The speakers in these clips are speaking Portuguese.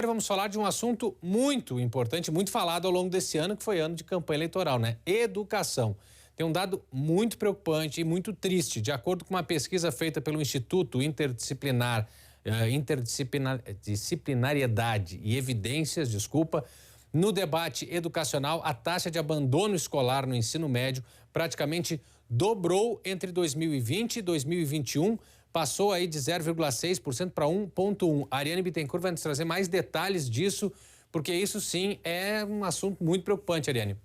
Vamos falar de um assunto muito importante, muito falado ao longo desse ano, que foi ano de campanha eleitoral, né? Educação. Tem um dado muito preocupante e muito triste. De acordo com uma pesquisa feita pelo Instituto Interdisciplinariedade e Evidências, no debate educacional, a taxa de abandono escolar no ensino médio praticamente dobrou entre 2020 e 2021, passou aí de 0,6% para 1,1%. A Ariane Bittencourt vai nos trazer mais detalhes disso, porque isso sim é um assunto muito preocupante, Ariane.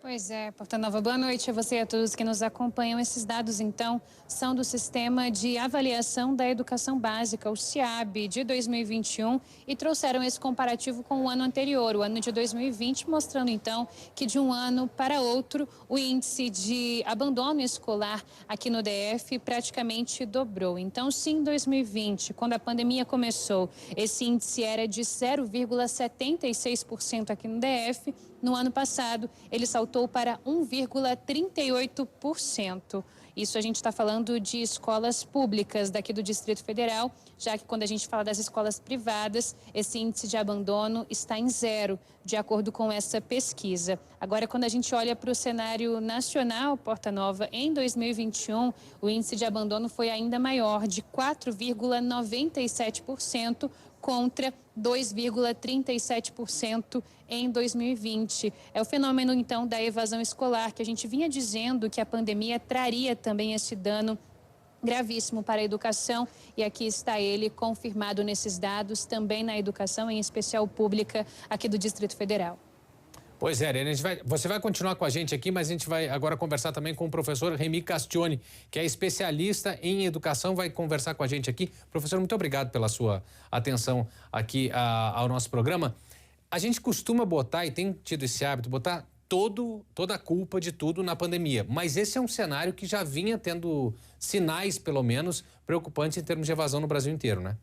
Pois é, Portanova, boa noite a você e a todos que nos acompanham. Esses dados, então, são do Sistema de Avaliação da Educação Básica, o SIAB, de 2021, e trouxeram esse comparativo com o ano anterior, o ano de 2020, mostrando, então, que de um ano para outro, o índice de abandono escolar aqui no DF praticamente dobrou. Então, se em 2020, quando a pandemia começou, esse índice era de 0,76% aqui no DF, no ano passado, ele saltou para 1,38%. Isso a gente está falando de escolas públicas daqui do Distrito Federal, já que quando a gente fala das escolas privadas, esse índice de abandono está em 0, de acordo com essa pesquisa. Agora, quando a gente olha para o cenário nacional, Portanova, em 2021, o índice de abandono foi ainda maior, de 4,97%, contra 2,37% em 2020. É o fenômeno, então, da evasão escolar, que a gente vinha dizendo que a pandemia traria também esse dano gravíssimo para a educação, e aqui está ele confirmado nesses dados, também na educação, em especial pública, aqui do Distrito Federal. Pois é, Ariane, você vai continuar com a gente aqui, mas a gente vai agora conversar também com o professor Remy Castione, que é especialista em educação, vai conversar com a gente aqui. Professor, muito obrigado pela sua atenção aqui ao nosso programa. A gente costuma botar, e tem tido esse hábito, botar toda a culpa de tudo na pandemia, mas esse é um cenário que já vinha tendo sinais, pelo menos, preocupantes em termos de evasão no Brasil inteiro, né?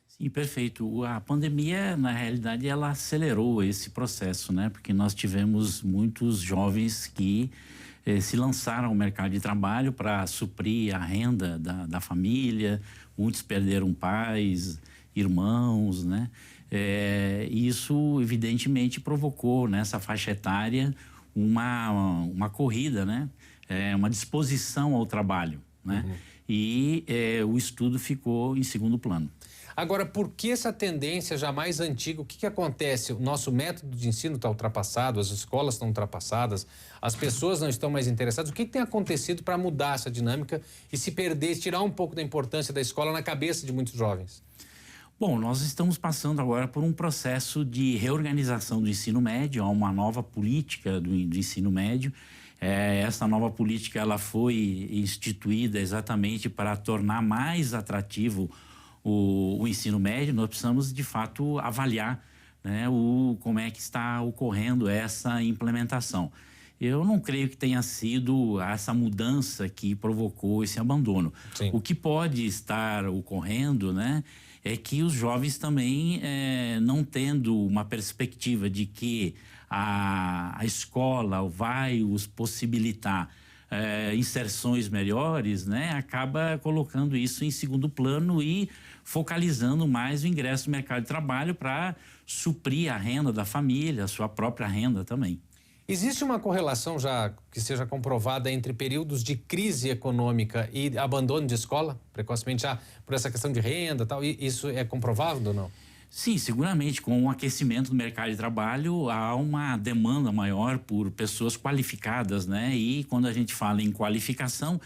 Sim, perfeito. A pandemia, na realidade, ela acelerou esse processo, né? Porque nós tivemos muitos jovens que se lançaram ao mercado de trabalho para suprir a renda da família, muitos perderam pais, irmãos, né? Isso, evidentemente, provocou nessa faixa etária uma corrida, né? Uma disposição ao trabalho, né? Uhum. E o estudo ficou em segundo plano. Agora, por que essa tendência já mais antiga? O que acontece? O nosso método de ensino está ultrapassado, as escolas estão ultrapassadas, as pessoas não estão mais interessadas. O que tem acontecido para mudar essa dinâmica e se perder, tirar um pouco da importância da escola na cabeça de muitos jovens? Bom, nós estamos passando agora por um processo de reorganização do ensino médio, há uma nova política do ensino médio. Essa nova política ela foi instituída exatamente para tornar mais atrativo o ensino médio. Nós precisamos, de fato, avaliar, né, como é que está ocorrendo essa implementação. Eu não creio que tenha sido essa mudança que provocou esse abandono. Sim. O que pode estar ocorrendo, né, é que os jovens também, não tendo uma perspectiva de que a escola vai os possibilitar inserções melhores, né, acaba colocando isso em segundo plano e focalizando mais o ingresso no mercado de trabalho para suprir a renda da família, a sua própria renda também. Existe uma correlação já que seja comprovada entre períodos de crise econômica e abandono de escola, precocemente, já por essa questão de renda e tal? Isso é comprovável ou não? Sim, seguramente, com o aquecimento do mercado de trabalho, há uma demanda maior por pessoas qualificadas, né? E quando a gente fala em qualificação,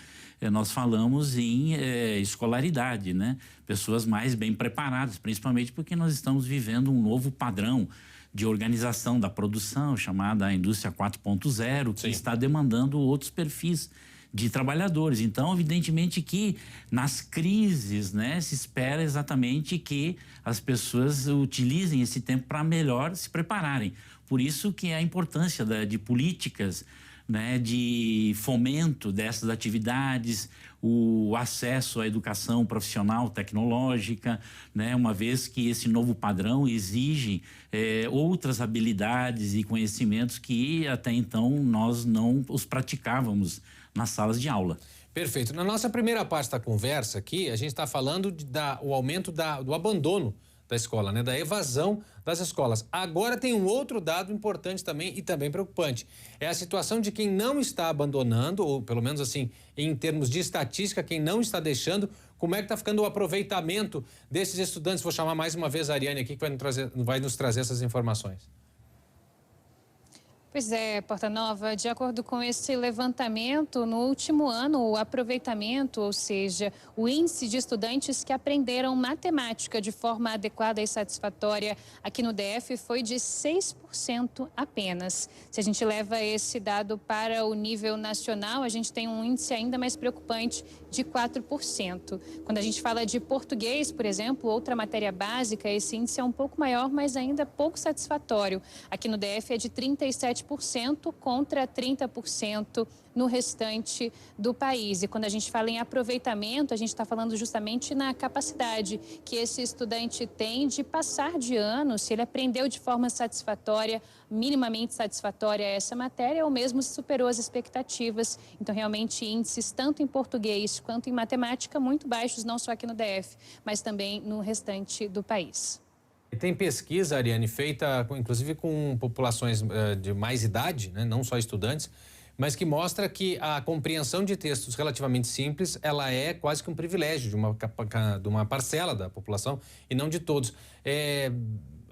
nós falamos em escolaridade, né? Pessoas mais bem preparadas, principalmente porque nós estamos vivendo um novo padrão de organização da produção, chamada indústria 4.0, que está demandando outros perfis de trabalhadores. Então, evidentemente que nas crises, né, se espera exatamente que as pessoas utilizem esse tempo para melhor se prepararem. Por isso que é a importância de políticas, né, de fomento dessas atividades, o acesso à educação profissional tecnológica, né, uma vez que esse novo padrão exige outras habilidades e conhecimentos que até então nós não os praticávamos nas salas de aula. Perfeito. Na nossa primeira parte da conversa aqui, a gente está falando do aumento do abandono da escola, né? Da evasão das escolas. Agora tem um outro dado importante também e também preocupante. É a situação de quem não está abandonando, ou pelo menos assim, em termos de estatística, quem não está deixando. Como é que está ficando o aproveitamento desses estudantes? Vou chamar mais uma vez a Ariane aqui, que vai nos trazer essas informações. Pois é, Porta Nova, de acordo com esse levantamento, no último ano, o aproveitamento, ou seja, o índice de estudantes que aprenderam matemática de forma adequada e satisfatória aqui no DF foi de 6% apenas. Se a gente leva esse dado para o nível nacional, a gente tem um índice ainda mais preocupante de 4%. Quando a gente fala de português, por exemplo, outra matéria básica, esse índice é um pouco maior, mas ainda pouco satisfatório. Aqui no DF é de 37% contra 30% no restante do país. E quando a gente fala em aproveitamento, a gente está falando justamente na capacidade que esse estudante tem de passar de ano, se ele aprendeu de forma satisfatória, minimamente satisfatória essa matéria, ou mesmo se superou as expectativas. Então, realmente, índices tanto em português quanto em matemática muito baixos, não só aqui no DF, mas também no restante do país. Tem pesquisa, Ariane, feita inclusive com populações de mais idade, né, não só estudantes, mas que mostra que a compreensão de textos relativamente simples, ela é quase que um privilégio de uma parcela da população e não de todos.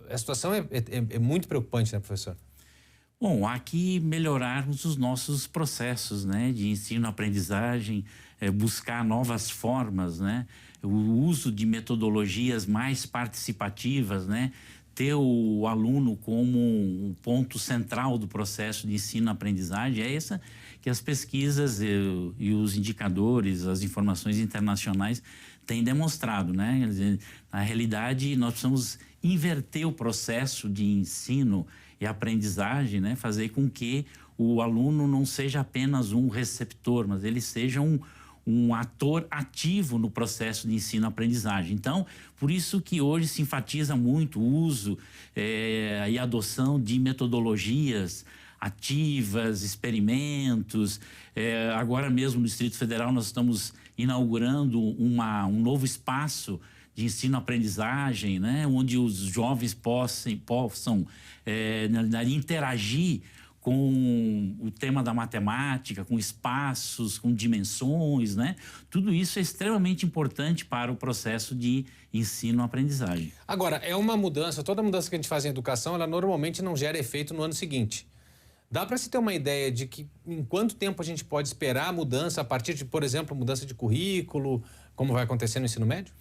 A situação é muito preocupante, né, professor? Bom, há que melhorarmos os nossos processos, né, de ensino-aprendizagem, buscar novas formas, né, o uso de metodologias mais participativas, né, ter o aluno como um ponto central do processo de ensino-aprendizagem. É essa que as pesquisas e os indicadores, as informações internacionais têm demonstrado, né? Quer dizer, na realidade, nós precisamos inverter o processo de ensino e aprendizagem, né? Fazer com que o aluno não seja apenas um receptor, mas ele seja um ator ativo no processo de ensino-aprendizagem. Então, por isso que hoje se enfatiza muito o uso e adoção de metodologias ativas, experimentos. Agora mesmo no Distrito Federal nós estamos inaugurando um novo espaço de ensino-aprendizagem, né, onde os jovens possam interagir com o tema da matemática, com espaços, com dimensões, né? Tudo isso é extremamente importante para o processo de ensino-aprendizagem. Agora, é uma mudança, toda mudança que a gente faz em educação, ela normalmente não gera efeito no ano seguinte. Dá para se ter uma ideia de que em quanto tempo a gente pode esperar a mudança a partir de, por exemplo, mudança de currículo, como vai acontecer no ensino médio?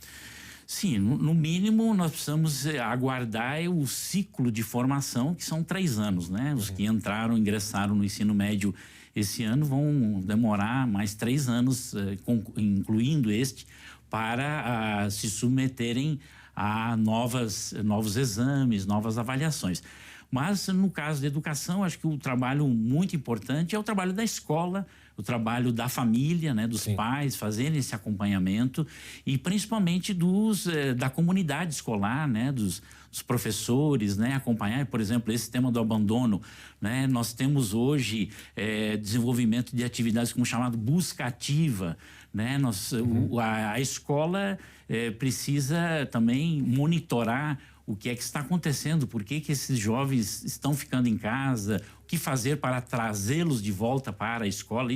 Sim, no mínimo nós precisamos aguardar o ciclo de formação, que são 3 anos, né? Os que ingressaram no ensino médio esse ano vão demorar mais 3 anos, incluindo este, para se submeterem a novos exames, novas avaliações. Mas no caso da educação, acho que o trabalho muito importante é o trabalho da escola, o trabalho da família, né, dos pais, fazerem esse acompanhamento e principalmente da comunidade escolar, né, dos professores, né, acompanhar, por exemplo, esse tema do abandono, né, nós temos hoje desenvolvimento de atividades como chamado busca ativa, né, a escola precisa também monitorar o que é que está acontecendo, por que esses jovens estão ficando em casa, o que fazer para trazê-los de volta para a escola.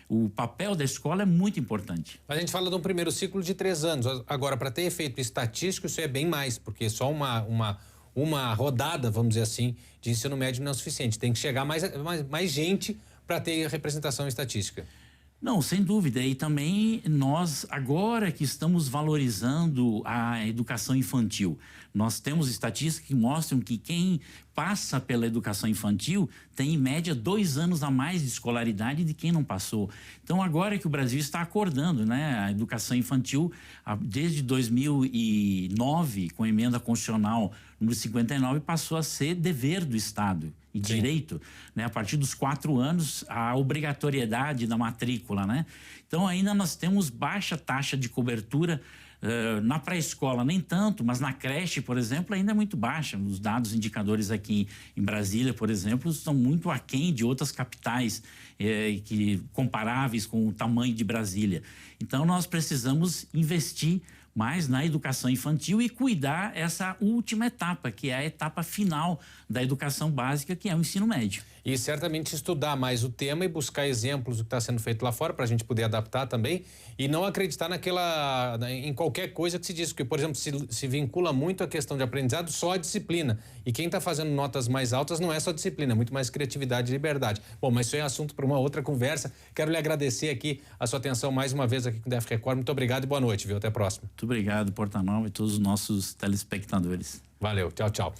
O papel da escola é muito importante. A gente fala de um primeiro ciclo de 3 anos. Agora, para ter efeito estatístico, isso é bem mais, porque só uma rodada, vamos dizer assim, de ensino médio não é suficiente. Tem que chegar mais gente para ter representação estatística. Não, sem dúvida. E também nós, agora que estamos valorizando a educação infantil, nós temos estatísticas que mostram que quem passa pela educação infantil tem, em média, 2 anos a mais de escolaridade de quem não passou. Então, agora que o Brasil está acordando, né, a educação infantil, desde 2009, com a emenda constitucional número 59, passou a ser dever do Estado e direito, né? A partir dos 4 anos, a obrigatoriedade da matrícula, né? Então, ainda nós temos baixa taxa de cobertura na pré-escola, nem tanto, mas na creche, por exemplo, ainda é muito baixa. Os dados indicadores aqui em Brasília, por exemplo, estão muito aquém de outras capitais comparáveis com o tamanho de Brasília. Então, nós precisamos investir mas na educação infantil e cuidar essa última etapa, que é a etapa final da educação básica, que é o ensino médio. E certamente estudar mais o tema e buscar exemplos do que está sendo feito lá fora para a gente poder adaptar também e não acreditar em qualquer coisa que se diz, porque, por exemplo, se vincula muito a questão de aprendizado só a disciplina. E quem está fazendo notas mais altas não é só disciplina, é muito mais criatividade e liberdade. Bom, mas isso é assunto para uma outra conversa. Quero lhe agradecer aqui a sua atenção mais uma vez aqui com o DF Record. Muito obrigado e boa noite, viu? Até a próxima. Muito obrigado, Porta Nova, e todos os nossos telespectadores. Valeu, tchau, tchau.